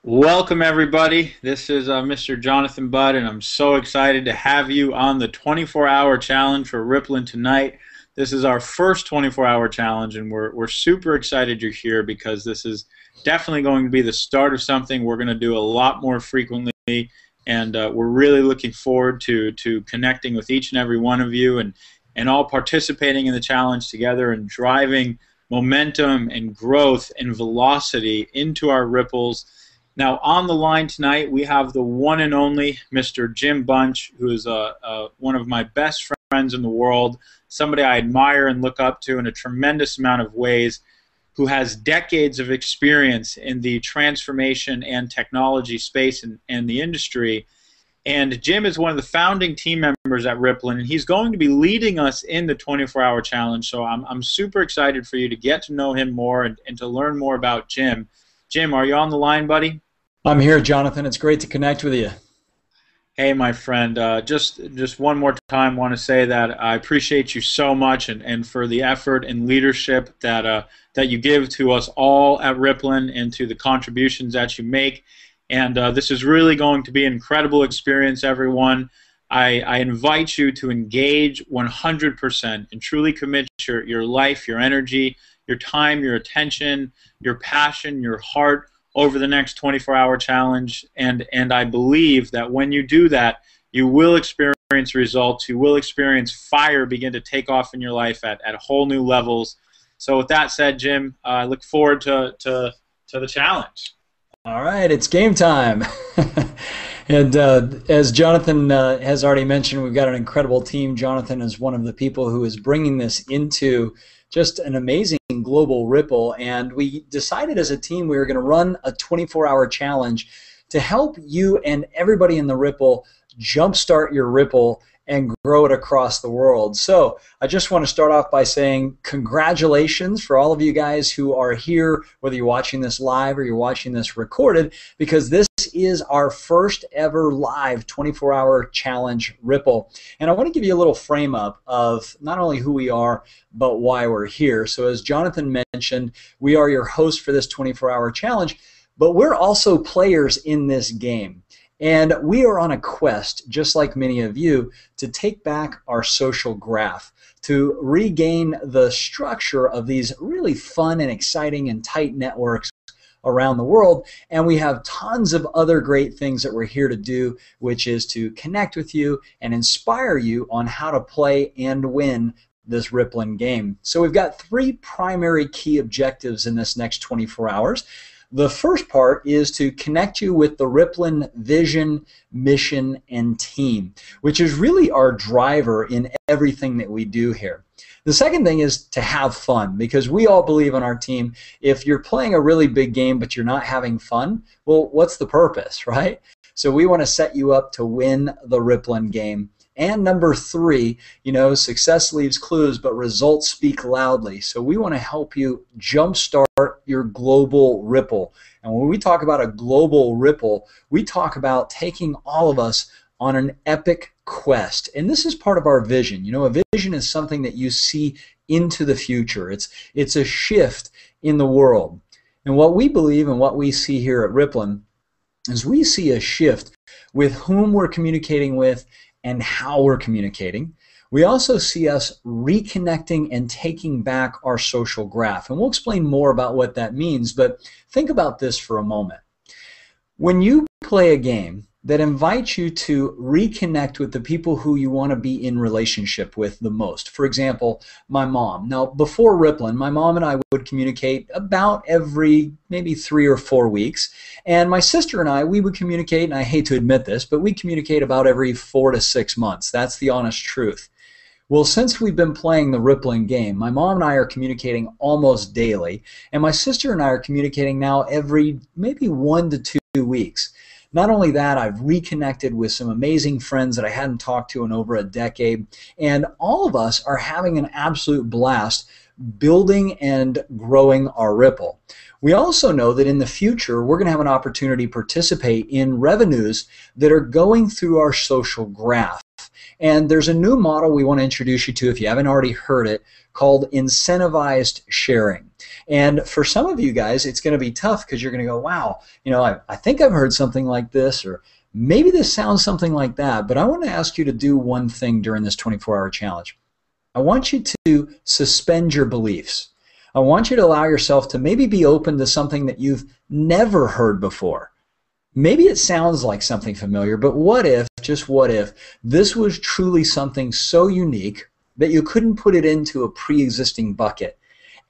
Welcome, everybody. This is Mr. Jonathan Budd, and I'm so excited to have you on the 24-hour challenge for Rippling tonight. This is our first 24-hour challenge, and we're super excited you're here because this is definitely going to be the start of something we're going to do a lot more frequently, and we're really looking forward to connecting with each and every one of you and all participating in the challenge together and driving momentum and growth and velocity into our ripples. Now, on the line tonight, we have the one and only Mr. Jim Bunch, who is one of my best friends in the world, somebody I admire and look up to in a tremendous amount of ways, who has decades of experience in the transformation and technology space and the industry. And Jim is one of the founding team members at Rippling, and he's going to be leading us in the 24-hour challenge. So I'm super excited for you to get to know him more and to learn more about Jim. Jim, are you on the line, buddy? I'm here, Jonathan. It's great to connect with you. Hey, my friend. Just one more time, want to say that I appreciate you so much and for the effort and leadership that you give to us all at Rippling and to the contributions that you make. And this is really going to be an incredible experience, everyone. I invite you to engage 100% and truly commit your life, your energy, your time, your attention, your passion, your heart over the next 24-hour challenge. And I believe that when you do that, you will experience results. You will experience fire begin to take off in your life at whole new levels. So with that said, Jim, I look forward to the challenge. All right, it's game time. And as Jonathan has already mentioned, we've got an incredible team. Jonathan is one of the people who is bringing this into just an amazing global ripple, and we decided as a team we were going to run a 24-hour challenge to help you and everybody in the ripple jumpstart your ripple and grow it across the world. So I just want to start off by saying congratulations for all of you guys who are here, whether you're watching this live or you're watching this recorded, because this is our first ever live 24-hour challenge ripple. And I want to give you a little frame up of not only who we are, but why we're here. So as Jonathan mentioned, we are your host for this 24-hour challenge, but we're also players in this game. And we are on a quest, just like many of you, to take back our social graph, to regain the structure of these really fun and exciting and tight networks around the world. And we have tons of other great things that we're here to do, which is to connect with you and inspire you on how to play and win this Rippling game. So we've got three primary key objectives in this next 24 hours. The first part is to connect you with the Rippling vision, mission, and team, which is really our driver in everything that we do here. The second thing is to have fun, because we all believe on our team, if you're playing a really big game but you're not having fun, well, what's the purpose, right? So we want to set you up to win the Rippling game. And number three, success leaves clues, but results speak loudly. So we want to help you jumpstart your global ripple. And when we talk about a global ripple, we talk about taking all of us on an epic quest. And this is part of our vision. A vision is something that you see into the future. It's a shift in the world. And what we believe and what we see here at Rippling is we see a shift with whom we're communicating with and how we're communicating. We also see us reconnecting and taking back our social graph. And we'll explain more about what that means, but think about this for a moment. When you play a game that invites you to reconnect with the people who you want to be in relationship with the most. For example, my mom. Now, before Rippling, my mom and I would communicate about every maybe 3 or 4 weeks. And my sister and I, we would communicate, and I hate to admit this, but we communicate about every 4 to 6 months. That's the honest truth. Well, since we've been playing the Rippling game, my mom and I are communicating almost daily, and my sister and I are communicating now every maybe 1 to 2 weeks. Not only that, I've reconnected with some amazing friends that I hadn't talked to in over a decade, and all of us are having an absolute blast building and growing our ripple. We also know that in the future, we're going to have an opportunity to participate in revenues that are going through our social graph. And there's a new model we want to introduce you to, if you haven't already heard it, called incentivized sharing. And for some of you guys, it's going to be tough because you're going to go, wow, I think I've heard something like this, or maybe this sounds something like that. But I want to ask you to do one thing during this 24-hour challenge. I want you to suspend your beliefs. I want you to allow yourself to maybe be open to something that you've never heard before. Maybe it sounds like something familiar, but what if, just what if, this was truly something so unique that you couldn't put it into a pre-existing bucket?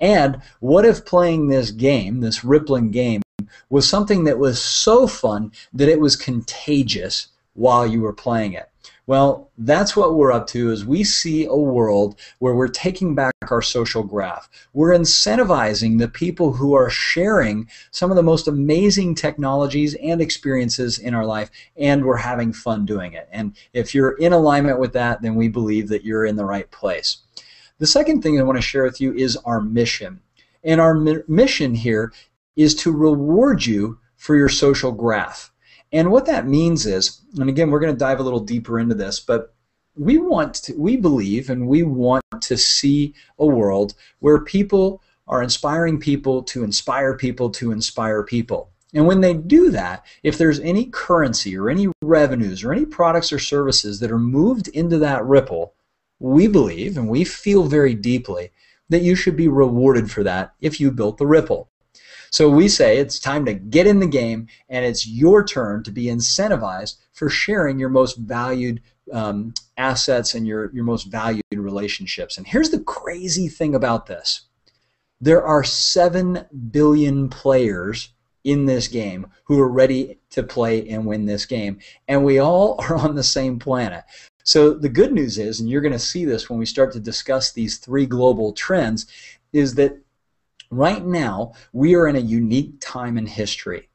And what if playing this game, this rippling game, was something that was so fun that it was contagious while you were playing it? Well, that's what we're up to, is we see a world where we're taking back our social graph. We're incentivizing the people who are sharing some of the most amazing technologies and experiences in our life, and we're having fun doing it. And if you're in alignment with that, then we believe that you're in the right place. The second thing I want to share with you is our mission. And our mission here is to reward you for your social graph. And what that means is, and again, we're going to dive a little deeper into this, but we believe and we want to see a world where people are inspiring people to inspire people to inspire people. And when they do that, if there's any currency or any revenues or any products or services that are moved into that ripple, we believe and we feel very deeply that you should be rewarded for that if you built the ripple. So we say it's time to get in the game, and it's your turn to be incentivized for sharing your most valued assets and your most valued relationships. And here's the crazy thing about this. There are 7 billion players in this game who are ready to play and win this game, and we all are on the same planet. So the good news is, and you're going to see this when we start to discuss these 3 global trends, is that right now, we are in a unique time in history.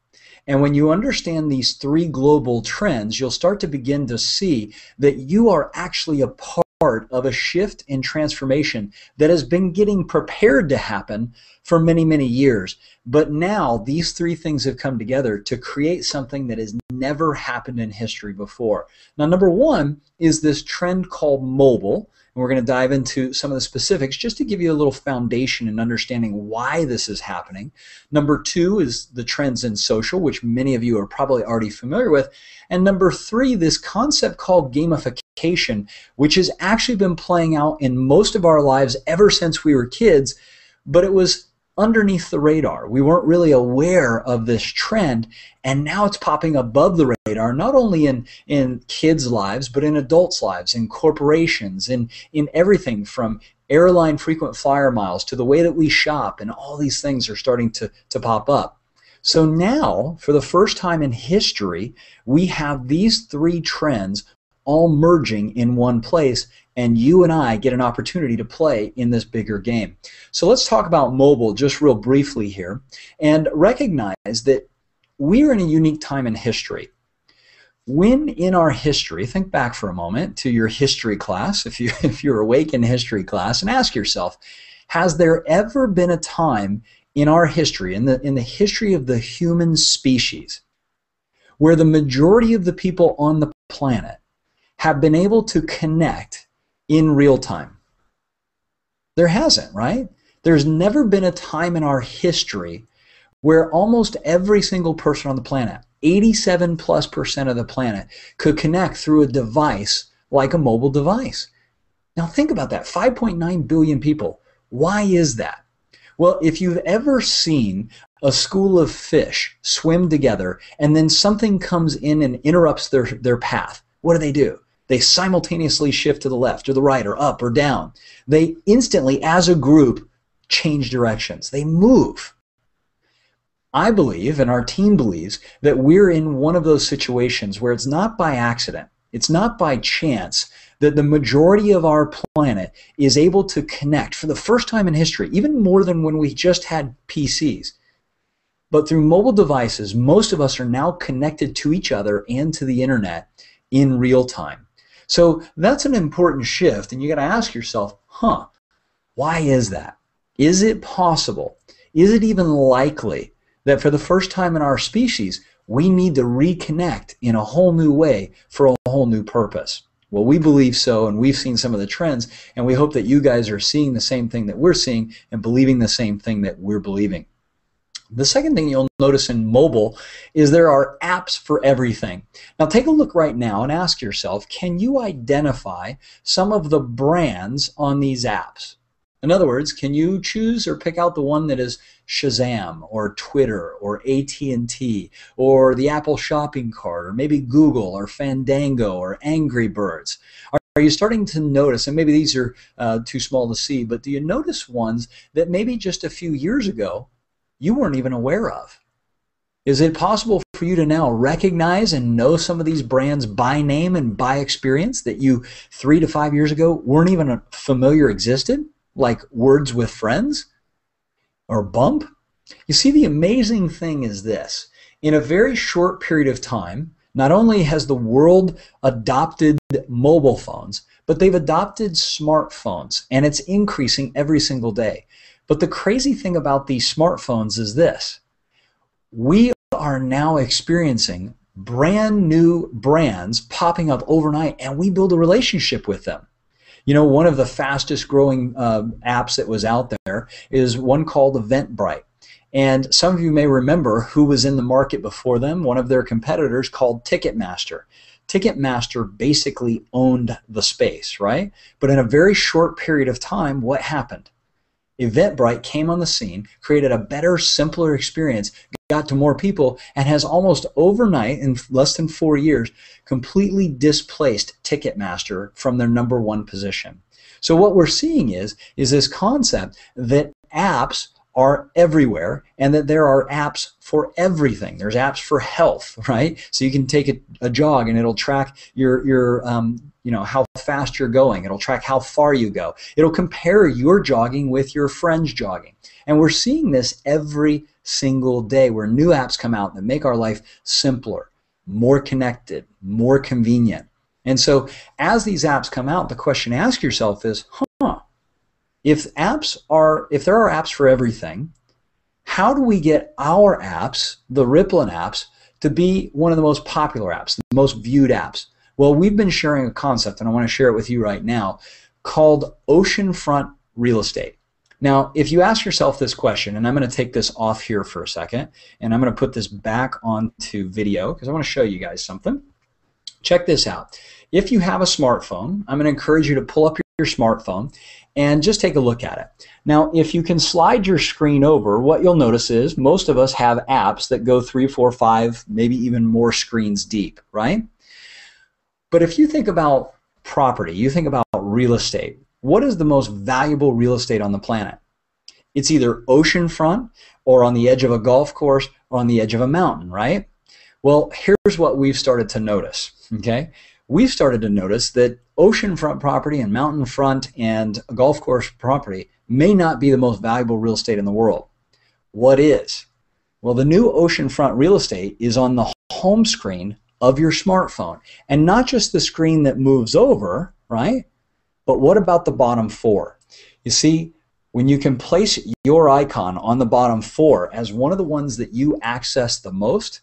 And when you understand these 3 global trends, you'll start to begin to see that you are actually a part of a shift and transformation that has been getting prepared to happen for many, many years. But now these 3 things have come together to create something that has never happened in history before. Now, number 1 is this trend called mobile. And we're going to dive into some of the specifics just to give you a little foundation in understanding why this is happening. Number 2 is the trends in social, which many of you are probably already familiar with. And number 3, this concept called gamification, which has actually been playing out in most of our lives ever since we were kids, but it was underneath the radar. We weren't really aware of this trend, and now it's popping above the radar, not only in kids' lives, but in adults' lives, in corporations, in everything from airline frequent flyer miles to the way that we shop, and all these things are starting to pop up. So now, for the first time in history, we have these 3 trends all merging in one place, and you and I get an opportunity to play in this bigger game. So let's talk about mobile just real briefly here, and recognize that we're in a unique time in history. When in our history, think back for a moment to your history class, if you're awake in history class, and ask yourself, has there ever been a time in our history, in the history of the human species, where the majority of the people on the planet have been able to connect in real time? There hasn't, right? There's never been a time in our history where almost every single person on the planet, 87+% of the planet, could connect through a device like a mobile device. Now think about that, 5.9 billion people. Why is that? Well, if you've ever seen a school of fish swim together and then something comes in and interrupts their path, what do? They simultaneously shift to the left or the right or up or down. They instantly, as a group, change directions. They move. I believe, and our team believes, that we're in one of those situations where it's not by accident, it's not by chance that the majority of our planet is able to connect for the first time in history, even more than when we just had PCs. But through mobile devices, most of us are now connected to each other and to the internet in real time. So that's an important shift, and you got to ask yourself, why is that? Is it possible? Is it even likely that for the first time in our species, we need to reconnect in a whole new way for a whole new purpose? Well, we believe so, and we've seen some of the trends, and we hope that you guys are seeing the same thing that we're seeing and believing the same thing that we're believing. The second thing you'll notice in mobile is there are apps for everything. Now take a look right now and ask yourself, can you identify some of the brands on these apps? In other words, can you choose or pick out the one that is Shazam or Twitter or AT&T or the Apple shopping cart or maybe Google or Fandango or Angry Birds? Are you starting to notice, and maybe these are too small to see, but do you notice ones that maybe just a few years ago you weren't even aware of? Is it possible for you to now recognize and know some of these brands by name and by experience that you 3 to 5 years ago weren't even familiar existed? Like Words with Friends or Bump? You see, the amazing thing is this. In a very short period of time, not only has the world adopted mobile phones, but they've adopted smartphones, and it's increasing every single day. But the crazy thing about these smartphones is this. We are now experiencing brand new brands popping up overnight, and we build a relationship with them. You know, one of the fastest growing apps that was out there is one called Eventbrite. And some of you may remember who was in the market before them, one of their competitors called Ticketmaster. Ticketmaster basically owned the space, right? But in a very short period of time, what happened? Eventbrite came on the scene, created a better, simpler experience, got to more people, and has almost overnight, in less than 4 years, completely displaced Ticketmaster from their #1 position. So what we're seeing is this concept that apps are everywhere and that there are apps for everything. There's apps for health, right? So you can take a jog and it'll track your how fast you're going. It'll track how far you go. It'll compare your jogging with your friend's jogging. And we're seeing this every single day where new apps come out that make our life simpler, more connected, more convenient. And so as these apps come out, the question to ask yourself is, if there are apps for everything, how do we get our apps, the Ripplein apps, to be one of the most popular apps, the most viewed apps? Well, we've been sharing a concept, and I want to share it with you right now, called oceanfront real estate. Now, if you ask yourself this question, and I'm going to take this off here for a second, and I'm going to put this back onto video because I want to show you guys something. Check this out. If you have a smartphone, I'm going to encourage you to pull up your smartphone and just take a look at it. Now, if you can slide your screen over, what you'll notice is most of us have apps that go 3, 4, 5, maybe even more screens deep, right? But if you think about property, you think about real estate, what is the most valuable real estate on the planet? It's either oceanfront or on the edge of a golf course or on the edge of a mountain, right? Well, here's what we've started to notice, okay? We've started to notice that oceanfront property and mountain front and a golf course property may not be the most valuable real estate in the world. What is? Well, the new oceanfront real estate is on the home screen of your smartphone. And not just the screen that moves over, right? But what about the bottom 4? You see, when you can place your icon on the bottom 4 as one of the ones that you access the most,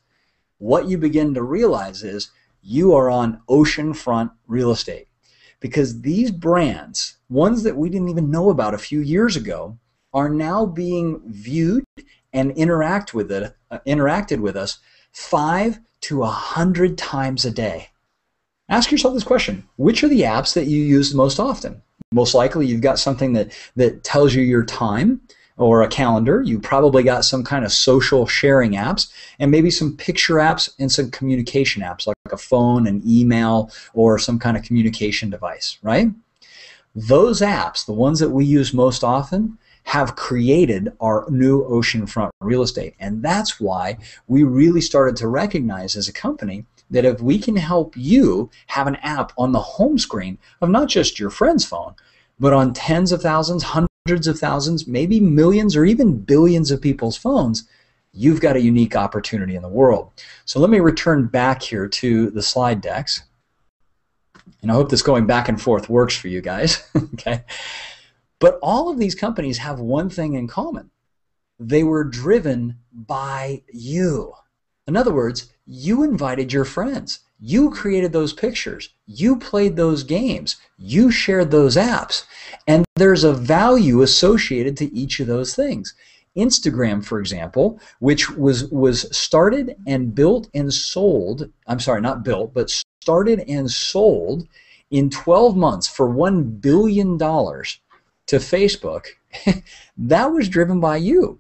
what you begin to realize is you are on oceanfront real estate. Because these brands, ones that we didn't even know about a few years ago, are now being viewed and interacted with us 5 to 100 times a day. Ask yourself this question. Which are the apps that you use most often? Most likely you've got something that tells you your time or a calendar. You probably got some kind of social sharing apps and maybe some picture apps and some communication apps like a phone, an email, or some kind of communication device, right? Those apps, the ones that we use most often, have created our new oceanfront real estate. And that's why we really started to recognize as a company that if we can help you have an app on the home screen of not just your friend's phone, but on tens of thousands, hundreds of thousands, maybe millions or even billions of people's phones, you've got a unique opportunity in the world. So let me return back here to the slide decks. And I hope this going back and forth works for you guys. Okay. But all of these companies have one thing in common. They were driven by you. In other words, you invited your friends. You created those pictures. You played those games. You shared those apps. And there's a value associated to each of those things. Instagram, for example, which was started and built and sold, I'm sorry, not built, but started and sold in 12 months for $1 billion to Facebook, that was driven by you.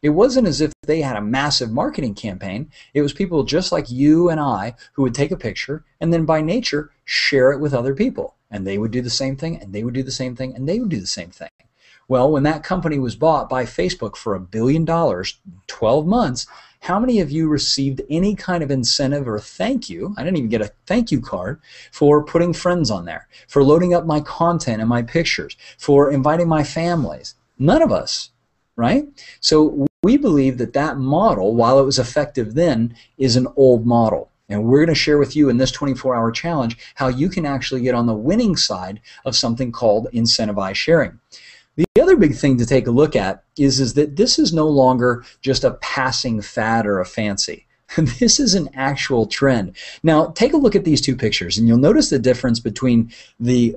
It wasn't as if they had a massive marketing campaign. It was people just like you and I who would take a picture and then by nature share it with other people. And they would do the same thing, and they would do the same thing, and they would do the same thing. Well, when that company was bought by Facebook for $1 billion, 12 months, how many of you received any kind of incentive or thank you? I didn't even get a thank you card for putting friends on there, for loading up my content and my pictures, for inviting my families. None of us, right? So we believe that that model, while it was effective then, is an old model. And we're going to share with you in this 24-hour challenge how you can actually get on the winning side of something called incentivized sharing. The other big thing to take a look at is that this is no longer just a passing fad or a fancy. This is an actual trend. Now, take a look at these two pictures, and you'll notice the difference between the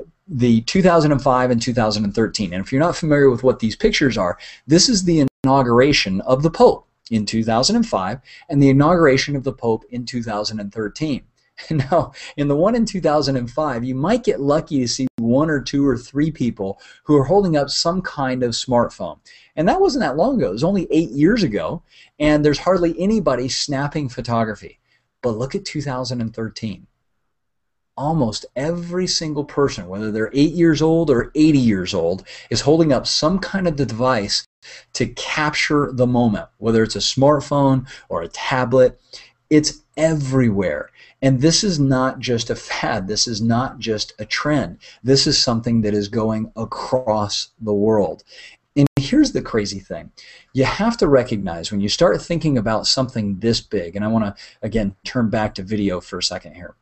2005 and 2013. And if you're not familiar with what these pictures are, this is the inauguration of the Pope in 2005 and the inauguration of the Pope in 2013. Now, in the one in 2005, you might get lucky to see one or two or three people who are holding up some kind of smartphone. And that wasn't that long ago. It was only 8 years ago, and there's hardly anybody snapping photography. But look at 2013. Almost every single person, whether they're 8 years old or 80 years old, is holding up some kind of device to capture the moment, whether it's a smartphone or a tablet. It's everywhere. And this is not just a fad. This is not just a trend. This is something that is going across the world. And here's the crazy thing. You have to recognize when you start thinking about something this big, and I want to, again, turn back to video for a second here.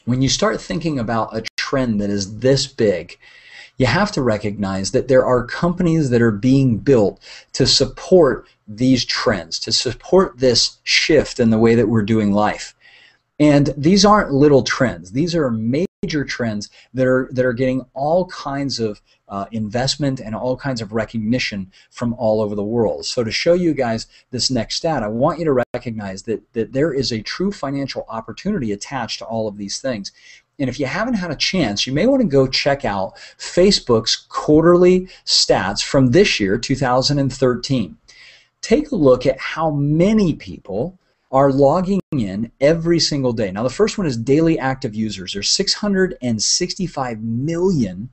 When you start thinking about a trend that is this big, you have to recognize that there are companies that are being built to support these trends, to support this shift in the way that we're doing life. And these aren't little trends. These are major trends that are getting all kinds of investment and all kinds of recognition from all over the world. So to show you guys this next stat, I want you to recognize that there is a true financial opportunity attached to all of these things. And if you haven't had a chance, you may want to go check out Facebook's quarterly stats from this year, 2013. Take a look at how many people are logging in every single day. Now, the first one is daily active users. There's 665 million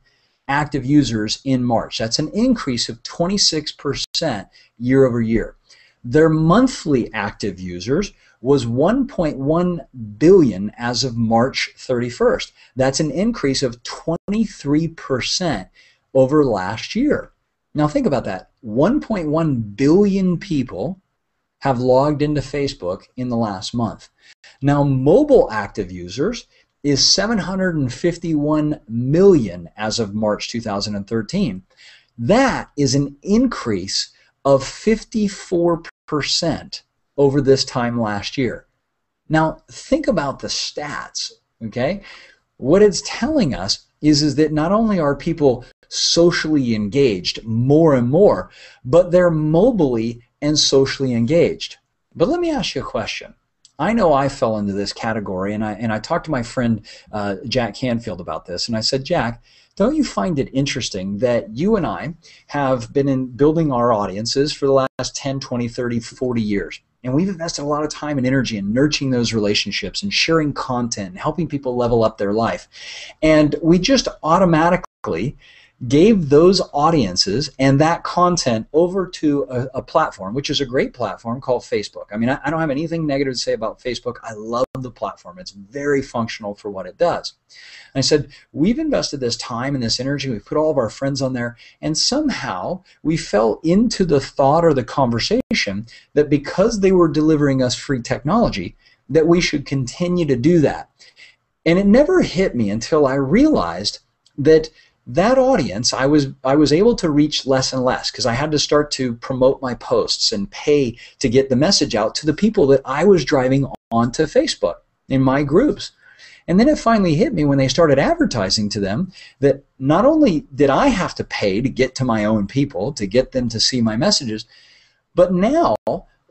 active users in March. That's an increase of 26% year over year. Their monthly active users was 1.1 billion as of March 31st. That's an increase of 23% over last year. Now think about that. 1.1 billion people have logged into Facebook in the last month. Now, mobile active users is 751 million as of March 2013. That is an increase of 54% over this time last year. Now, think about the stats, okay? What it's telling us is that not only are people socially engaged more and more, but they're mobily and socially engaged. But let me ask you a question. I know I fell into this category, and I talked to my friend Jack Canfield about this, and I said, Jack, don't you find it interesting that you and I have been in building our audiences for the last 10, 20, 30, 40 years? And we've invested a lot of time and energy in nurturing those relationships and sharing content and helping people level up their life. And we just automatically gave those audiences and that content over to a platform, which is a great platform called Facebook. I mean, I don't have anything negative to say about Facebook. I love the platform. It's very functional for what it does. And I said, we've invested this time and this energy. We've put all of our friends on there, and somehow we fell into the thought or the conversation that because they were delivering us free technology, that we should continue to do that. And it never hit me until I realized that that audience, I was able to reach less and less because I had to start to promote my posts and pay to get the message out to the people that I was driving onto Facebook. in my groups. And then it finally hit me when they started advertising to them that not only did I have to pay to get to my own people, to get them to see my messages, but now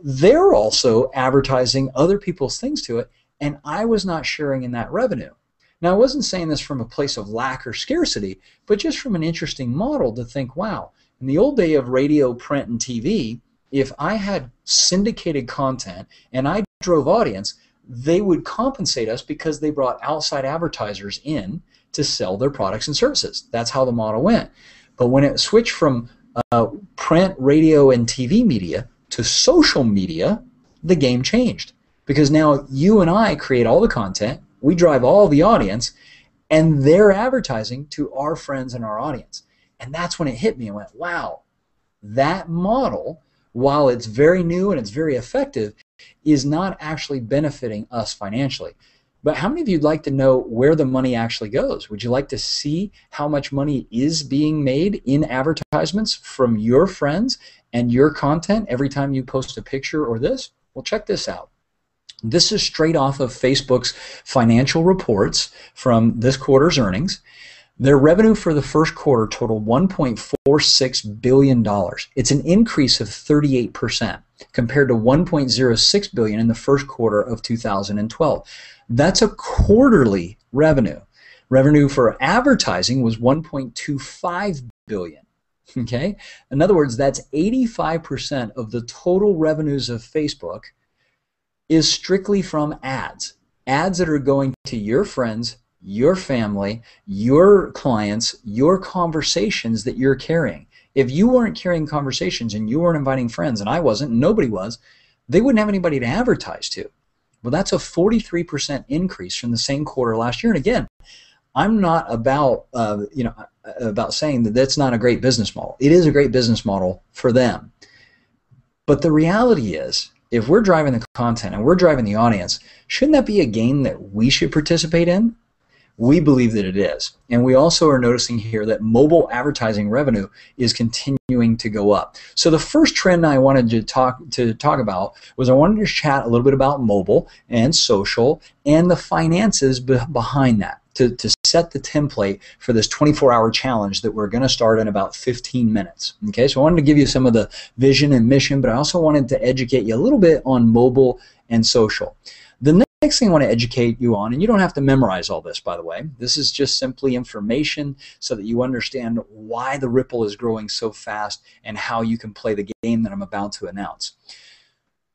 they're also advertising other people's things to it, and I was not sharing in that revenue. Now, I wasn't saying this from a place of lack or scarcity, but just from an interesting model to think, wow, in the old day of radio, print, and TV, if I had syndicated content and I drove audience, they would compensate us because they brought outside advertisers in to sell their products and services. That's how the model went. But when it switched from print, radio, and TV media to social media, the game changed. Because now you and I create all the content, we drive all the audience, and they're advertising to our friends and our audience. And that's when it hit me and went, wow, that model, while it's very new and it's very effective, is not actually benefiting us financially. But how many of you would like to know where the money actually goes? Would you like to see how much money is being made in advertisements from your friends and your content every time you post a picture or this? Well, check this out. This is straight off of Facebook's financial reports from this quarter's earnings. Their revenue for the first quarter totaled $1.46 billion. It's an increase of 38% compared to $1.06 billion in the first quarter of 2012. That's a quarterly revenue. Revenue for advertising was $1.25 billion. Okay? In other words, that's 85% of the total revenues of Facebook is strictly from ads. Ads that are going to your friends, your family, your clients, your conversations that you're carrying. If you weren't carrying conversations and you weren't inviting friends, and I wasn't, and nobody was, they wouldn't have anybody to advertise to. Well, that's a 43% increase from the same quarter last year. And again, I'm not about about saying that that's not a great business model. It is a great business model for them. But the reality is, if we're driving the content and we're driving the audience, shouldn't that be a game that we should participate in? We believe that it is. And we also are noticing here that mobile advertising revenue is continuing to go up. So the first trend I wanted to talk about was I wanted to chat a little bit about mobile and social and the finances behind that to set the template for this 24-hour challenge that we're going to start in about 15 minutes. Okay, so I wanted to give you some of the vision and mission, but I also wanted to educate you a little bit on mobile and social. The next thing I want to educate you on, and you don't have to memorize all this, by the way. This is just simply information so that you understand why the Ripple is growing so fast and how you can play the game that I'm about to announce.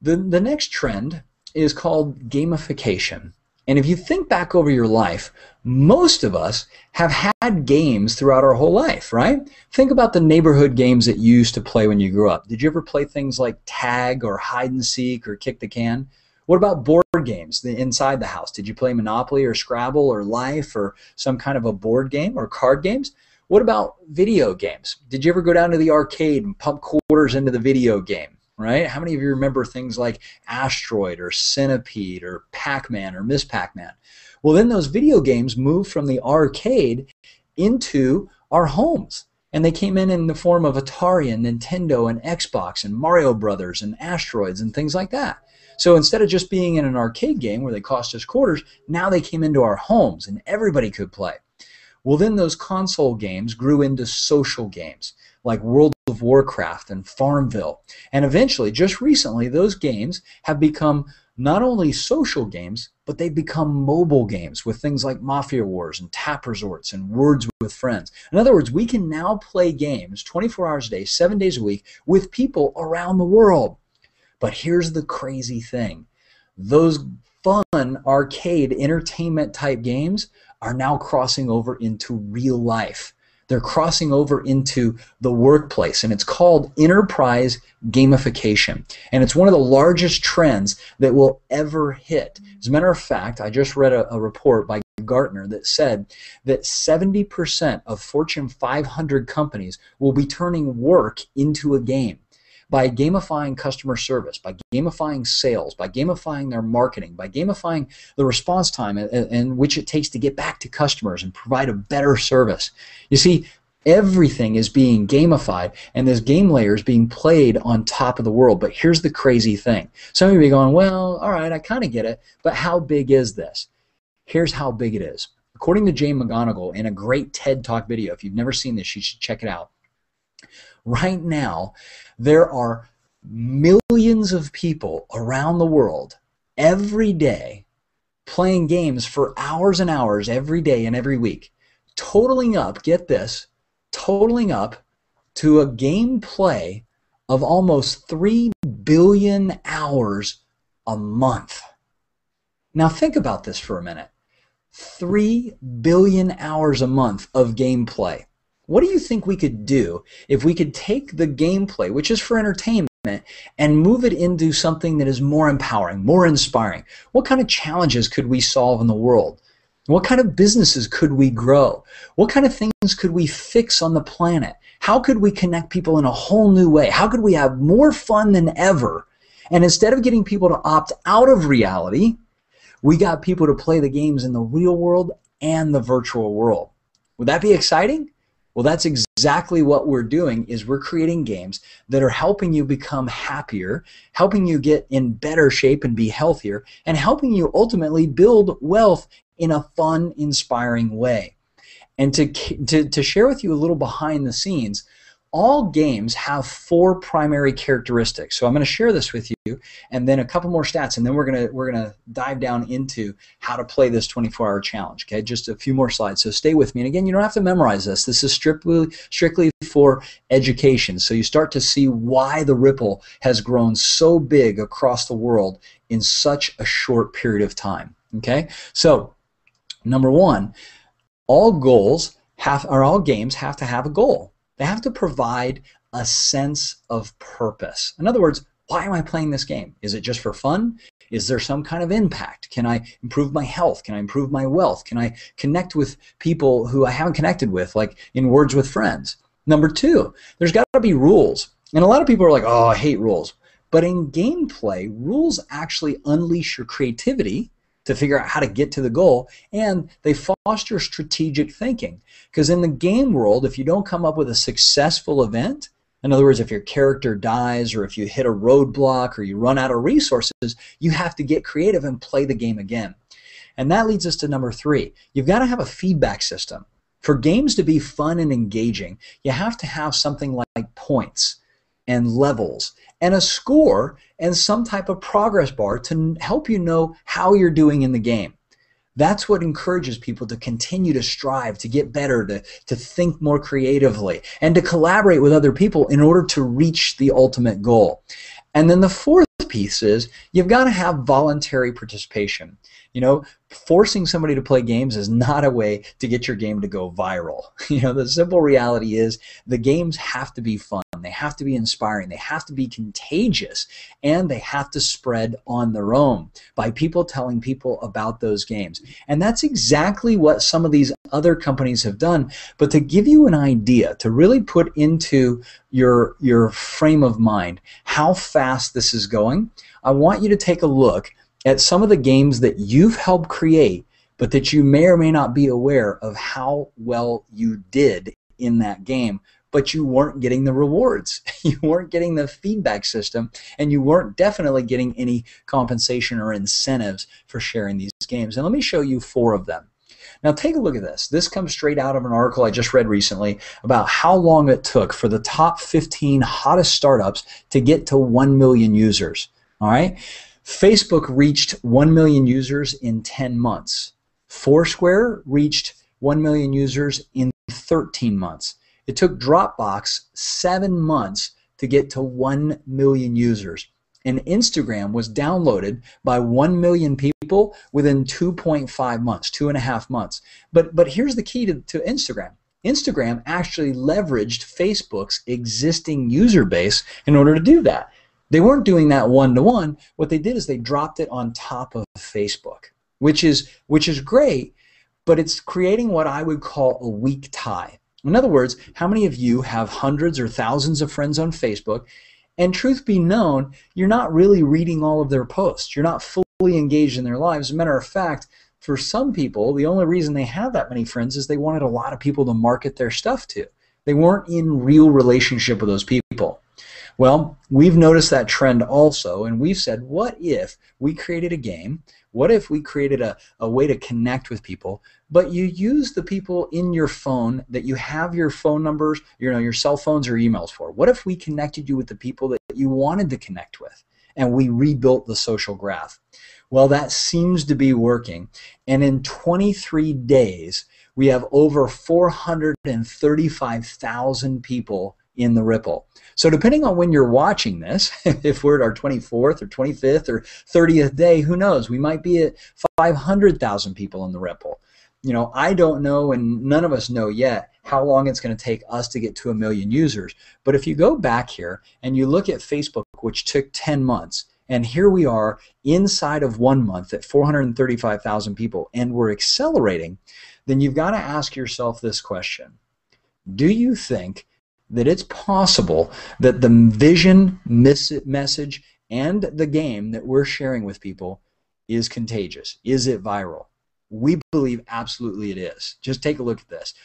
The next trend is called gamification. And if you think back over your life, most of us have had games throughout our whole life, right? Think about the neighborhood games that you used to play when you grew up. Did you ever play things like tag or hide and seek or kick the can? What about board games inside the house? Did you play Monopoly or Scrabble or Life or some kind of a board game or card games? What about video games? Did you ever go down to the arcade and pump quarters into the video game? Right? How many of you remember things like Asteroid or Centipede or Pac-Man or Miss Pac-Man? Well, then those video games moved from the arcade into our homes. And they came in the form of Atari and Nintendo and Xbox and Mario Brothers and Asteroids and things like that. So instead of just being in an arcade game where they cost us quarters, now they came into our homes and everybody could play. Well, then those console games grew into social games like World of Warcraft and Farmville. And eventually, just recently, those games have become not only social games, but they've become mobile games with things like Mafia Wars and Tap Resorts and Words with Friends. In other words, we can now play games 24 hours a day, 7 days a week with people around the world. But here's the crazy thing. Those fun arcade entertainment type games are now crossing over into real life. They're crossing over into the workplace, and it's called enterprise gamification. And it's one of the largest trends that will ever hit. As a matter of fact, I just read a report by Gartner that said that 70% of Fortune 500 companies will be turning work into a game. By gamifying customer service, by gamifying sales, by gamifying their marketing, by gamifying the response time in which it takes to get back to customers and provide a better service. You see, Everything is being gamified, and this game layer is being played on top of the world. But here's the crazy thing. Some of you are going, well, all right, I kind of get it, but how big is this? Here's how big it is. According to Jane McGonigal in a great TED Talk video, if you've never seen this, you should check it out. Right now, there are millions of people around the world every day playing games for hours and hours every day and every week, totaling up, get this, totaling up to a gameplay of almost 3 billion hours a month. Now think about this for a minute. 3 billion hours a month of gameplay. What do you think we could do if we could take the gameplay, which is for entertainment, and move it into something that is more empowering, more inspiring? What kind of challenges could we solve in the world? What kind of businesses could we grow? What kind of things could we fix on the planet? How could we connect people in a whole new way? How could we have more fun than ever? And instead of getting people to opt out of reality, we got people to play the games in the real world and the virtual world. Would that be exciting? Well, that's exactly what we're doing, is we're creating games that are helping you become happier, helping you get in better shape and be healthier, and helping you ultimately build wealth in a fun, inspiring way. And to share with you a little behind the scenes, all games have 4 primary characteristics. So I'm going to share this with you, and then a couple more stats, and then we're gonna dive down into how to play this 24-hour challenge. Okay, just a few more slides. So stay with me. And again, you don't have to memorize this. This is strictly for education. So you start to see why the Ripple has grown so big across the world in such a short period of time. Okay, so number 1, all games have to have a goal. They have to provide a sense of purpose. In other words, why am I playing this game? Is it just for fun? Is there some kind of impact? Can I improve my health? Can I improve my wealth? Can I connect with people who I haven't connected with, like in Words with Friends? Number 2, there's got to be rules. And a lot of people are like, oh, I hate rules. But in gameplay, rules actually unleash your creativity to figure out how to get to the goal, and they foster strategic thinking. Because in the game world, if you don't come up with a successful event, in other words, if your character dies, or if you hit a roadblock, or you run out of resources, you have to get creative and play the game again. And that leads us to number 3. You've got to have a feedback system. For games to be fun and engaging, you have to have something like points and levels and a score and some type of progress bar to help you know how you're doing in the game. That's what encourages people to continue to strive, to get better, to think more creatively, and to collaborate with other people in order to reach the ultimate goal. And then the 4th piece is you've got to have voluntary participation. You know, forcing somebody to play games is not a way to get your game to go viral. You know, the simple reality is the games have to be fun. They have to be inspiring. They have to be contagious. And they have to spread on their own by people telling people about those games. And that's exactly what some of these other companies have done. But to give you an idea, to really put into your frame of mind how fast this is going, I want you to take a look at some of the games that you've helped create, but that you may or may not be aware of how well you did in that game, but you weren't getting the rewards. You weren't getting the feedback system, and you weren't definitely getting any compensation or incentives for sharing these games. And let me show you 4 of them. Now take a look at this. This comes straight out of an article I just read recently about how long it took for the top 15 hottest startups to get to 1 million users. All right? Facebook reached 1 million users in 10 months. Foursquare reached 1 million users in 13 months. It took Dropbox 7 months to get to 1 million users. And Instagram was downloaded by 1 million people within 2.5 months, 2.5 months. But here's the key to Instagram. Instagram actually leveraged Facebook's existing user base in order to do that. They weren't doing that one-to-one. What they did is they dropped it on top of Facebook, which is great, but it's creating what I would call a weak tie. In other words, how many of you have hundreds or thousands of friends on Facebook, and truth be known, you're not really reading all of their posts. You're not fully engaged in their lives. As a matter of fact, for some people, the only reason they have that many friends is they wanted a lot of people to market their stuff to. They weren't in real relationship with those people. Well, we've noticed that trend also, and we've said, what if we created a game? What if we created a way to connect with people, but you use the people in your phone that you have your phone numbers, your cell phones or emails for? What if we connected you with the people that you wanted to connect with, and we rebuilt the social graph? Well, that seems to be working, and in 23 days, we have over 435,000 people in the Ripple. So depending on when you're watching this, if we're at our 24th or 25th or 30th day, who knows? We might be at 500,000 people in the Ripple. I don't know, and none of us know yet how long it's going to take us to get to 1 million users. But if you go back here and you look at Facebook, which took 10 months, and here we are inside of 1 month at 435,000 people, and we're accelerating, then you've got to ask yourself this question. Do you think that it's possible that the vision, message, and the game that we're sharing with people is contagious? Is it viral? We believe absolutely it is. Just take a look at this.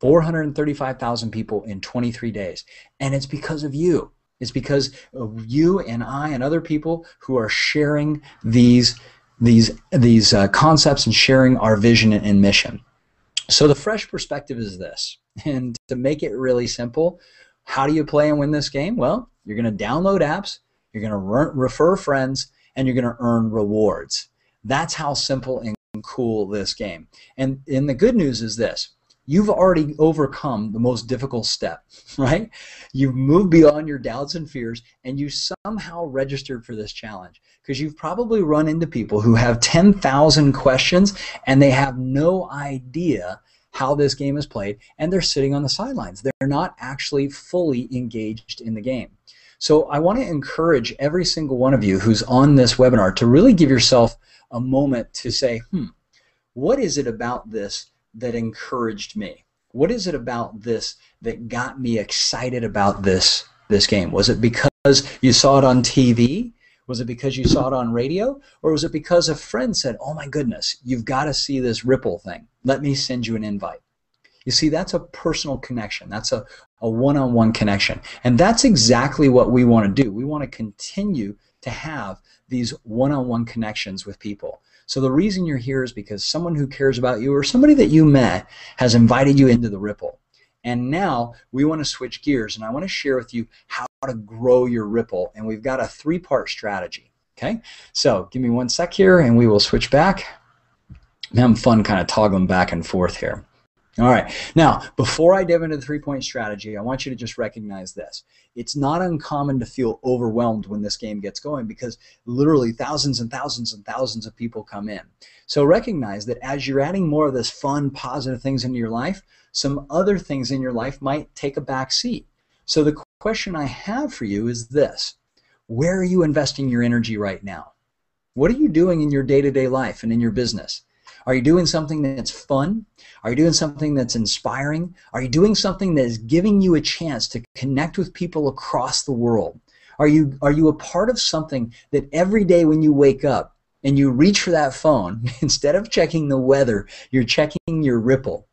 435,000 people in 23 days. And it's because of you. It's because of you and I and other people who are sharing these concepts and sharing our vision and mission. So the fresh perspective is this. And to make it really simple, how do you play and win this game? Well, you're going to download apps, you're going to refer friends, and you're going to earn rewards. That's how simple and cool this game. And the good news is this. You've already overcome the most difficult step, right? You've moved beyond your doubts and fears, and you somehow registered for this challenge, because you've probably run into people who have 10,000 questions and they have no idea how this game is played, and they're sitting on the sidelines. They're not actually fully engaged in the game. So I want to encourage every single one of you who's on this webinar to really give yourself a moment to say, what is it about this that encouraged me? What is it about this that got me excited about this game? Was it because you saw it on TV? Was it because you saw it on radio? Or was it because a friend said, oh my goodness, you've got to see this Ripple thing. Let me send you an invite. You see, that's a personal connection. That's a one-on-one connection. And that's exactly what we want to do. We want to continue to have these one-on-one connections with people. So the reason you're here is because someone who cares about you or somebody that you met has invited you into the Ripple. And now we want to switch gears, and I want to share with you how to grow your Ripple. And we've got a 3-part strategy. Okay? So give me 1 sec here, and we will switch back. I'm having fun kind of toggling back and forth here. All right. Now, before I dive into the 3-point strategy, I want you to just recognize this. It's not uncommon to feel overwhelmed when this game gets going, because literally thousands and thousands and thousands of people come in. So recognize that as you're adding more of this fun, positive things into your life, some other things in your life might take a back seat. So the question I have for you is this. Where are you investing your energy right now? What are you doing in your day-to-day life and in your business? Are you doing something that's fun? Are you doing something that's inspiring? Are you doing something that is giving you a chance to connect with people across the world? Are you a part of something that every day when you wake up and you reach for that phone, instead of checking the weather, you're checking your Ripple?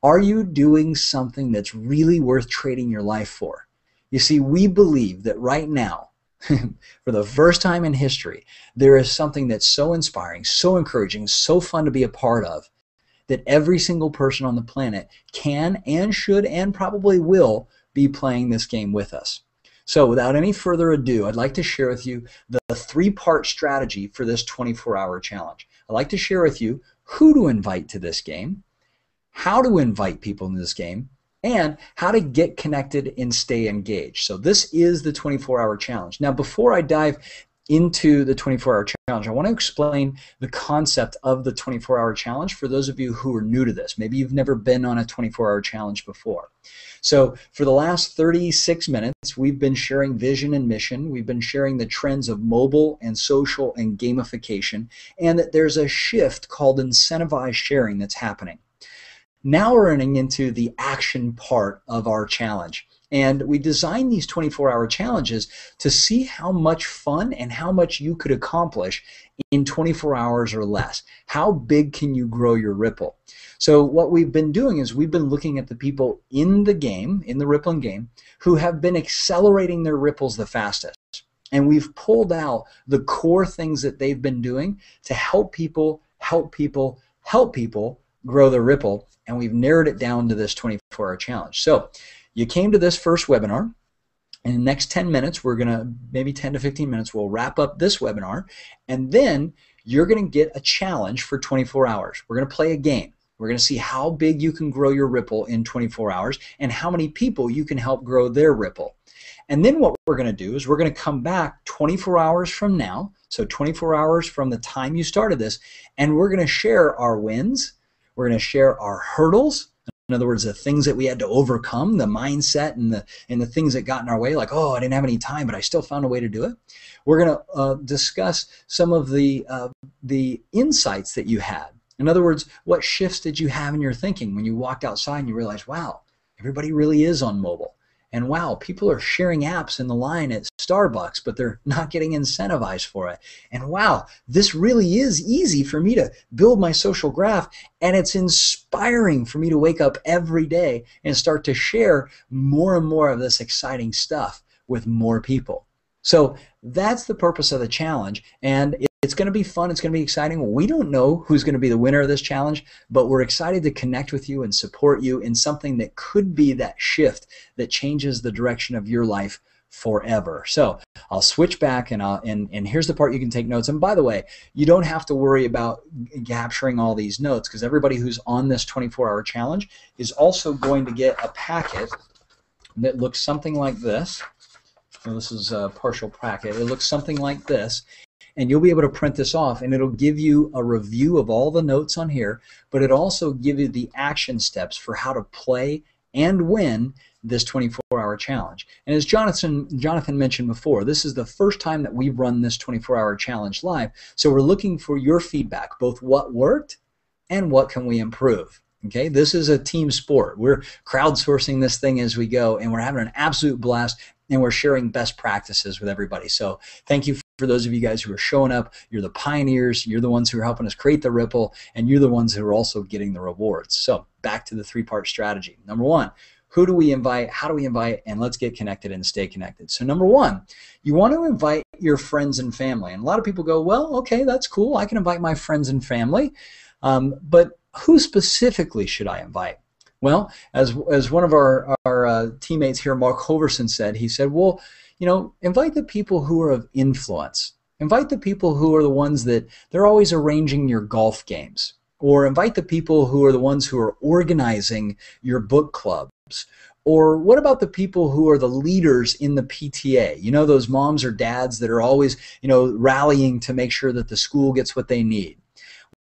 Are you doing something that's really worth trading your life for? You see, we believe that right now, for the first time in history, there is something that's so inspiring, so encouraging, so fun to be a part of, that every single person on the planet can and should and probably will be playing this game with us. So without any further ado, I'd like to share with you the 3-part strategy for this 24-hour challenge. I'd like to share with you who to invite to this game, how to invite people into this game, and how to get connected and stay engaged. So this is the 24-hour challenge. Now, before I dive into the 24-hour challenge, I want to explain the concept of the 24-hour challenge for those of you who are new to this. Maybe you've never been on a 24-hour challenge before. So for the last 36 minutes, we've been sharing vision and mission. We've been sharing the trends of mobile and social and gamification, and that there's a shift called incentivized sharing that's happening. Now we're running into the action part of our challenge. And we designed these 24-hour challenges to see how much fun and how much you could accomplish in 24 hours or less. How big can you grow your Ripple? So what we've been doing is we've been looking at the people in the game, in the Rippling game, who have been accelerating their ripples the fastest. And we've pulled out the core things that they've been doing to help people grow their Ripple. And we've narrowed it down to this 24-hour challenge. So you came to this first webinar. In the next 10 minutes, we're going to, maybe 10 to 15 minutes, we'll wrap up this webinar. And then you're going to get a challenge for 24 hours. We're going to play a game. We're going to see how big you can grow your Ripple in 24 hours and how many people you can help grow their Ripple. And then what we're going to do is we're going to come back 24 hours from now, so 24 hours from the time you started this, and we're going to share our wins. We're going to share our hurdles. In other words, the things that we had to overcome, the mindset and the things that got in our way, like, oh, I didn't have any time, but I still found a way to do it. We're going to discuss some of the insights that you had. In other words, what shifts did you have in your thinking when you walked outside and you realized, wow, everybody really is on mobile. And wow, people are sharing apps in the line at Starbucks, but they're not getting incentivized for it. And wow, this really is easy for me to build my social graph, and it's inspiring for me to wake up every day and start to share more and more of this exciting stuff with more people. So that's the purpose of the challenge, and it's going to be fun. It's going to be exciting. We don't know who's going to be the winner of this challenge, but we're excited to connect with you and support you in something that could be that shift that changes the direction of your life forever. So I'll switch back, and here's the part you can take notes. And by the way, you don't have to worry about capturing all these notes, because everybody who's on this 24-hour challenge is also going to get a packet that looks something like this. Well, this is a partial packet. It looks something like this. And you'll be able to print this off, and it'll give you a review of all the notes on here, but it also gives you the action steps for how to play and win this 24-hour challenge. And as Jonathan mentioned before, this is the first time that we've run this 24-hour challenge live, so we're looking for your feedback, both what worked and what can we improve. Okay, this is a team sport. We're crowdsourcing this thing as we go, and we're having an absolute blast, and we're sharing best practices with everybody. So thank you for those of you guys who are showing up. You're the pioneers. You're the ones who are helping us create the Ripple, and you're the ones who are also getting the rewards. So back to the three-part strategy. Number one, who do we invite? How do we invite? And let's get connected and stay connected. So number one, you want to invite your friends and family. And a lot of people go, well, okay, that's cool. I can invite my friends and family. But who specifically should I invite? Well, as one of our teammates here, Mark Hoverson, said, he said, well, you know, invite the people who are of influence. Invite the people who are the ones that they're always arranging your golf games. Or invite the people who are the ones who are organizing your book clubs. Or what about the people who are the leaders in the PTA? You know, those moms or dads that are always, you know, rallying to make sure that the school gets what they need.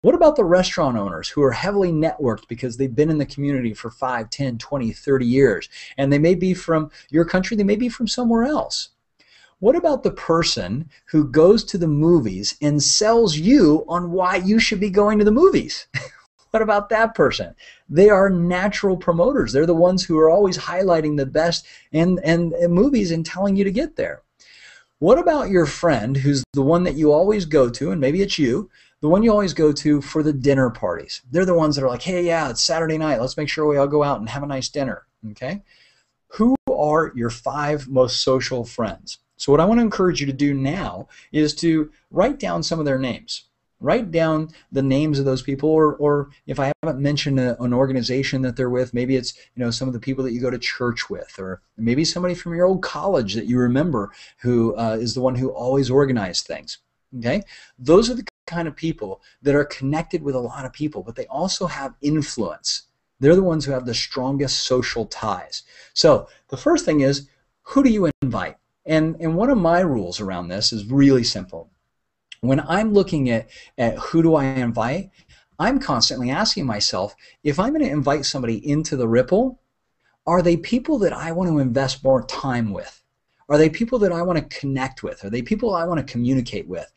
What about the restaurant owners who are heavily networked because they've been in the community for 5, 10, 20, 30 years? And they may be from your country, they may be from somewhere else. What about the person who goes to the movies and sells you on why you should be going to the movies? What about that person? They are natural promoters. They're the ones who are always highlighting the best in movies and telling you to get there. What about your friend who's the one that you always go to, and maybe it's you, the one you always go to for the dinner parties? They're the ones that are like, hey, yeah, it's Saturday night. Let's make sure we all go out and have a nice dinner. Okay? Who are your 5 most social friends? So what I want to encourage you to do now is to write down some of their names. Write down the names of those people, or if I haven't mentioned an organization that they're with, maybe it's, you know, some of the people that you go to church with, or maybe somebody from your old college that you remember who is the one who always organized things. Okay? Those are the kind of people that are connected with a lot of people, but they also have influence. They're the ones who have the strongest social ties. So the first thing is, who do you invite? And one of my rules around this is really simple. When I'm looking at who do I invite, I'm constantly asking myself, if I'm going to invite somebody into the Ripple, are they people that I want to invest more time with? Are they people that I want to connect with? Are they people I want to communicate with?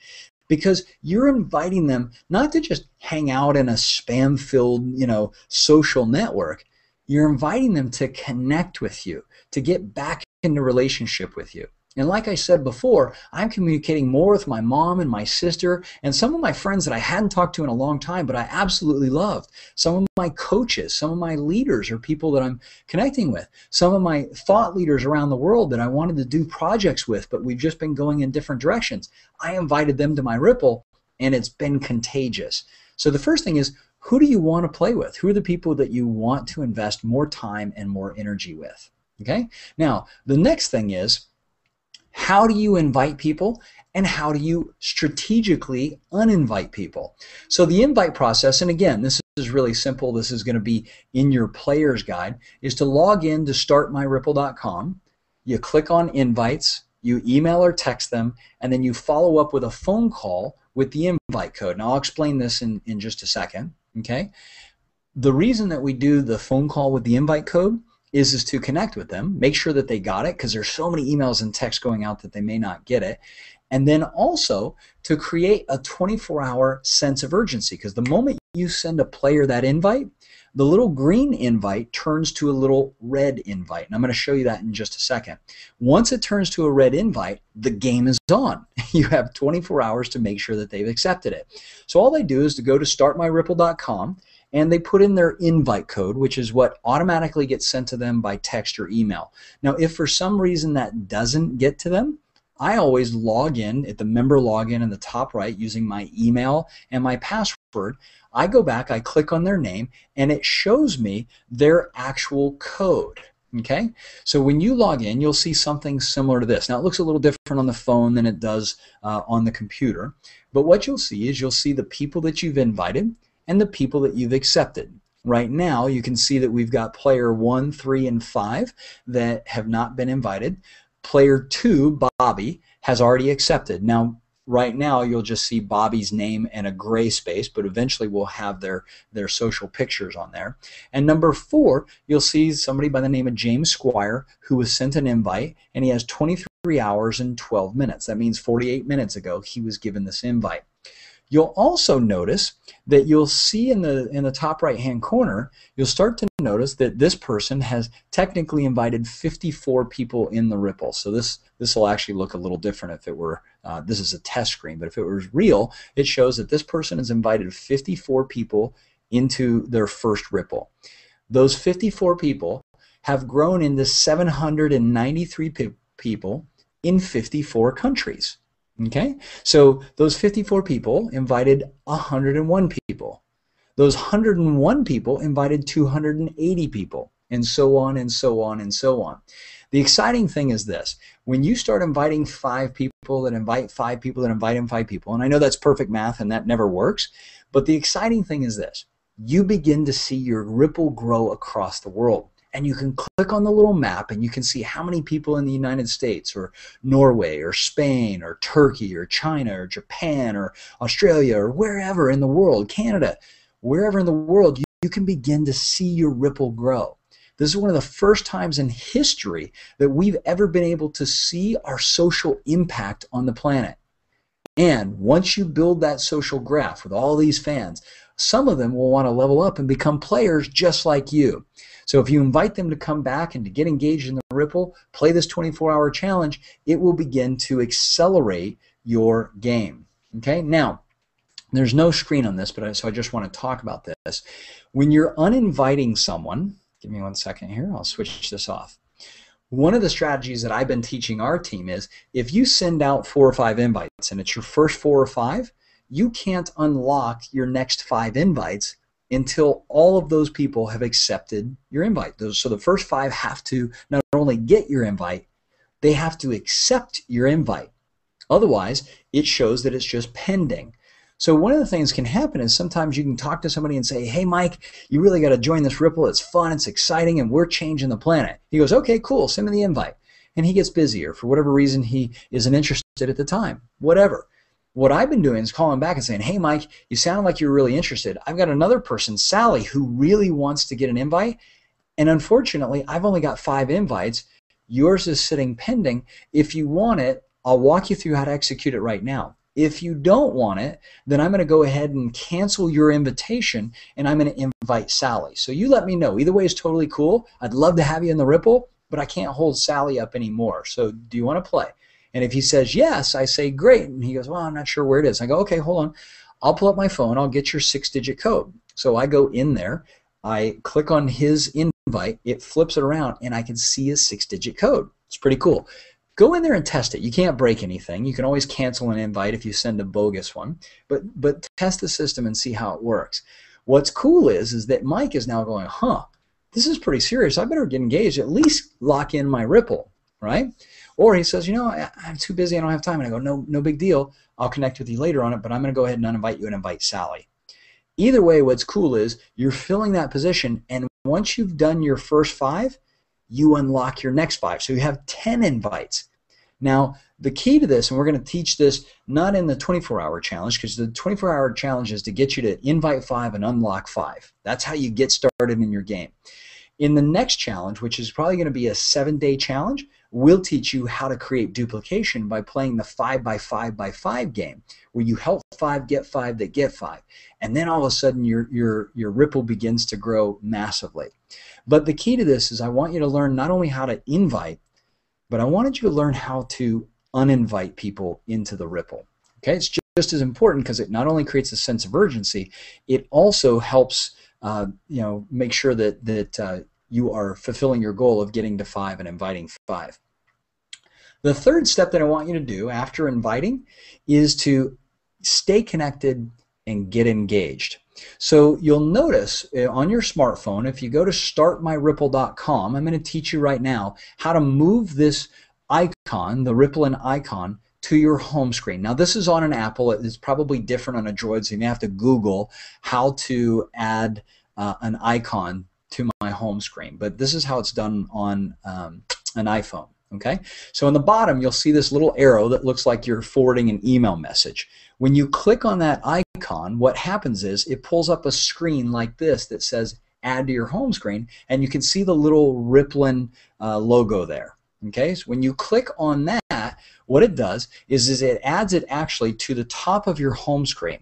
because you're inviting them not to just hang out in a spam-filled, social network. You're inviting them to connect with you, to get back into relationship with you. And like I said before, I'm communicating more with my mom and my sister and some of my friends that I hadn't talked to in a long time, but I absolutely loved. Some of my coaches, some of my leaders are people that I'm connecting with. Some of my thought leaders around the world that I wanted to do projects with, but we've just been going in different directions. I invited them to my Ripple, and it's been contagious. So the first thing is, who do you want to play with? Who are the people that you want to invest more time and more energy with? Okay? Now, the next thing is, how do you invite people, and how do you strategically uninvite people? So the invite process, and again, this is really simple. This is going to be in your player's guide, is to log in to startmyripple.com. You click on invites, you email or text them, and then you follow up with a phone call with the invite code. Now, I'll explain this in just a second. Okay? The reason that we do the phone call with the invite code is to connect with them, make sure that they got it, because there's so many emails and texts going out that they may not get it. And then also to create a 24-hour sense of urgency, because the moment you send a player that invite, the little green invite turns to a little red invite. And I'm going to show you that in just a second. Once it turns to a red invite, the game is on. You have 24 hours to make sure that they've accepted it. So all they do is to go to startmyripple.com, and they put in their invite code, which is what automatically gets sent to them by text or email. Now, if for some reason that doesn't get to them, I always log in at the member login in the top right using my email and my password. I go back, I click on their name, and it shows me their actual code. Okay? So when you log in, you'll see something similar to this. Now, it looks a little different on the phone than it does on the computer. But what you'll see is you'll see the people that you've invited and the people that you've accepted. Right now, you can see that we've got player 1, 3, and 5 that have not been invited. Player 2, Bobby, has already accepted. Now, right now, you'll just see Bobby's name and a gray space, but eventually we'll have their social pictures on there. And number 4, you'll see somebody by the name of James Squire who was sent an invite, and he has 23 hours and 12 minutes. That means 48 minutes ago he was given this invite. You'll also notice that you'll see in the top right-hand corner, you'll start to notice that this person has technically invited 54 people in the Ripple. So this will actually look a little different if it were, this is a test screen, but if it was real, it shows that this person has invited 54 people into their first Ripple. Those 54 people have grown into 793 people in 54 countries. Okay, so those 54 people invited 101 people. Those 101 people invited 280 people, and so on and so on and so on. The exciting thing is this: when you start inviting 5 people that invite 5 people that invite 5 people, and I know that's perfect math and that never works, but the exciting thing is this: you begin to see your Ripple grow across the world. And you can click on the little map and you can see how many people in the United States or Norway or Spain or Turkey or China or Japan or Australia or wherever in the world, Canada, wherever in the world, you can begin to see your Ripple grow. This is one of the first times in history that we've ever been able to see our social impact on the planet. And once you build that social graph with all these fans, some of them will want to level up and become players just like you. So if you invite them to come back and to get engaged in the Ripple, play this 24-hour challenge, it will begin to accelerate your game. Okay, now, there's no screen on this, so I just want to talk about this. When you're uninviting someone, give me one second here, I'll switch this off. One of the strategies that I've been teaching our team is if you send out 4 or 5 invites and it's your first 4 or 5, you can't unlock your next 5 invites until all of those people have accepted your invite. So the first 5 have to not only get your invite, they have to accept your invite. Otherwise, it shows that it's just pending. So one of the things that can happen is sometimes you can talk to somebody and say, hey, Mike, you really got to join this Ripple. It's fun, it's exciting, and we're changing the planet. He goes, okay, cool, send me the invite. And he gets busy, or for whatever reason he isn't interested at the time, whatever. What I've been doing is calling back and saying, hey, Mike, you sound like you're really interested. I've got another person, Sally, who really wants to get an invite. And unfortunately, I've only got 5 invites. Yours is sitting pending. If you want it, I'll walk you through how to execute it right now. If you don't want it, then I'm going to go ahead and cancel your invitation, and I'm going to invite Sally. So you let me know. Either way is totally cool. I'd love to have you in the Ripple, but I can't hold Sally up anymore. So do you want to play? And if he says yes, I say great. And he goes, well, I'm not sure where it is. I go, okay, hold on. I'll pull up my phone. I'll get your 6-digit code. So I go in there. I click on his invite. It flips it around, and I can see his 6-digit code. It's pretty cool. Go in there and test it. You can't break anything. You can always cancel an invite if you send a bogus one, but test the system and see how it works. What's cool is that Mike is now going, this is pretty serious. I better get engaged, at least lock in my Ripple, right? Or he says, I'm too busy. I don't have time. And I go, no big deal. I'll connect with you later on it, but I'm going to go ahead and uninvite you and invite Sally. Either way, what's cool is you're filling that position, and once you've done your first 5, you unlock your next 5. So you have 10 invites. Now, the key to this, and we're going to teach this not in the 24-hour challenge, because the 24-hour challenge is to get you to invite 5 and unlock 5. That's how you get started in your game. In the next challenge, which is probably going to be a 7-day challenge, we'll teach you how to create duplication by playing the 5x5x5 game, where you help 5 get 5 that get 5. And then all of a sudden your Ripple begins to grow massively. But the key to this is I want you to learn not only how to invite, but I wanted you to learn how to uninvite people into the Ripple. Okay, it's just as important because it not only creates a sense of urgency, it also helps make sure that you are fulfilling your goal of getting to 5 and inviting 5. The third step that I want you to do after inviting is to stay connected and get engaged. So you'll notice on your smartphone, if you go to startmyripple.com, I'm going to teach you right now how to move this icon, the Ripple icon, to your home screen. Now this is on an Apple. It's probably different on a Droid, so you may have to Google how to add an icon to my home screen. But this is how it's done on an iPhone. Okay, so on the bottom you'll see this little arrow that looks like you're forwarding an email message. When you click on that icon, what happens is it pulls up a screen like this that says add to your home screen, and you can see the little Ripplin logo there. Okay, so when you click on that, what it does is it adds it actually to the top of your home screen.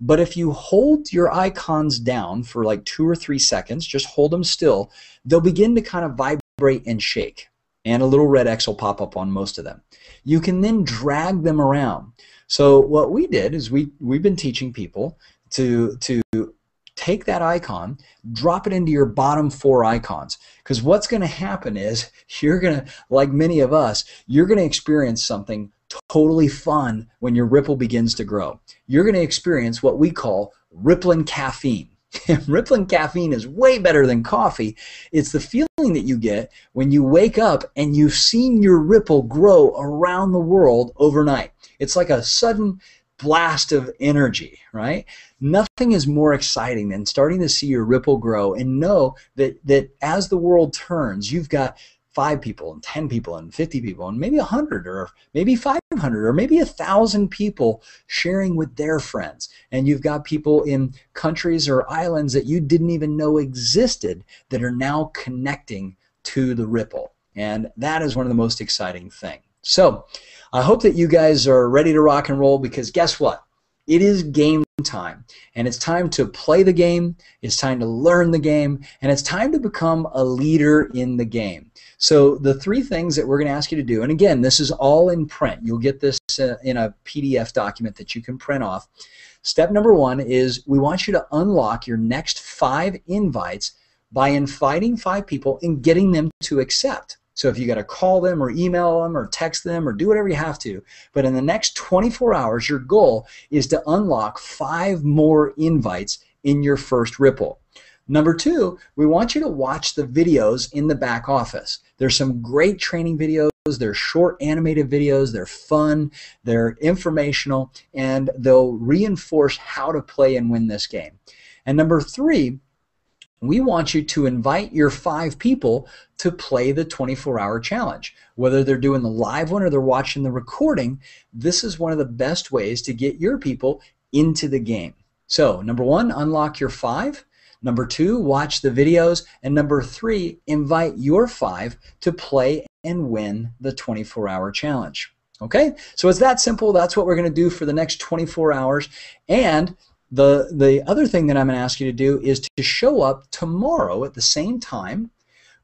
But if you hold your icons down for like 2 or 3 seconds, just hold them still, they'll begin to kind of vibrate and shake. And a little red X will pop up on most of them. You can then drag them around. So what we did is we've been teaching people to take that icon, drop it into your bottom 4 icons. Because what's going to happen is you're going to, like many of us, you're going to experience something totally fun when your Ripple begins to grow. You're going to experience what we call Ripplin' caffeine. Ripplin' caffeine is way better than coffee. It's the feeling that you get when you wake up and you've seen your Ripple grow around the world overnight. It's like a sudden blast of energy, right? Nothing is more exciting than starting to see your Ripple grow and know that as the world turns, you've got 5 people and 10 people and 50 people and maybe 100 or maybe 500 or maybe 1,000 people sharing with their friends. And you've got people in countries or islands that you didn't even know existed that are now connecting to the Ripple. And that is one of the most exciting things. So I hope that you guys are ready to rock and roll, because guess what? It is game time, and it's time to play the game, it's time to learn the game, and it's time to become a leader in the game. So the 3 things that we're going to ask you to do, and again, this is all in print. You'll get this in a PDF document that you can print off. Step number 1 is we want you to unlock your next 5 invites by inviting 5 people and getting them to accept. So if you got to call them or email them or text them or do whatever you have to, but in the next 24 hours, your goal is to unlock 5 more invites in your first Ripple. Number 2, we want you to watch the videos in the back office. There's some great training videos. They're short animated videos. They're fun. They're informational, and they'll reinforce how to play and win this game. And number 3, we want you to invite your 5 people to play the 24-hour challenge. Whether they're doing the live one or they're watching the recording, this is one of the best ways to get your people into the game. So, number 1, unlock your 5. Number 2, watch the videos. And number 3, invite your 5 to play and win the 24-hour challenge. Okay, so it's that simple. That's what we're going to do for the next 24 hours. And the other thing that I'm going to ask you to do is to show up tomorrow at the same time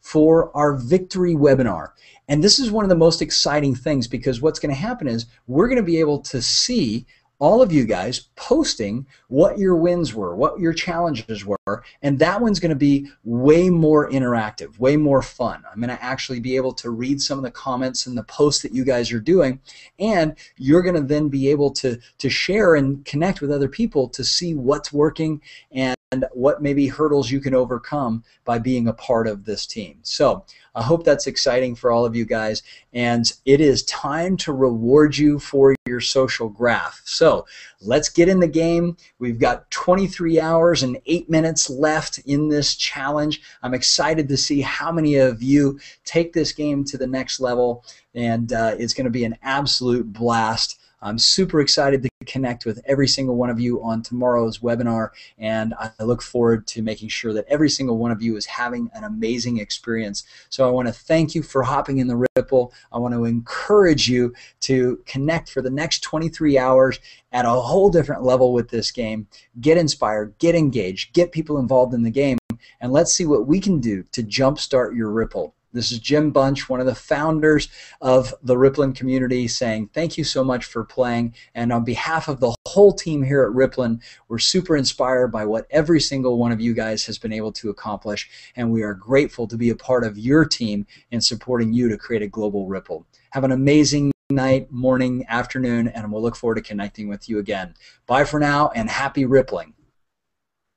for our victory webinar. And this is one of the most exciting things, because what's going to happen is we're going to be able to see all of you guys posting what your wins were, what your challenges were, and that one's going to be way more interactive, way more fun. I'm going to actually be able to read some of the comments and the posts that you guys are doing, and you're going to then be able to share and connect with other people to see what's working and what maybe hurdles you can overcome by being a part of this team. So I hope that's exciting for all of you guys, and it is time to reward you for your social graph. So let's get in the game. We've got 23 hours and 8 minutes left in this challenge. I'm excited to see how many of you take this game to the next level, and it's going to be an absolute blast. I'm super excited to connect with every single one of you on tomorrow's webinar, and I look forward to making sure that every single one of you is having an amazing experience. So I want to thank you for hopping in the Ripple. I want to encourage you to connect for the next 23 hours at a whole different level with this game. Get inspired, get engaged, get people involved in the game, and let's see what we can do to jumpstart your Ripple. This is Jim Bunch, one of the founders of the Ripplin community, saying thank you so much for playing. And on behalf of the whole team here at Ripplin, we're super inspired by what every single one of you guys has been able to accomplish. And we are grateful to be a part of your team in supporting you to create a global Ripple. Have an amazing night, morning, afternoon, and we'll look forward to connecting with you again. Bye for now, and happy Rippling.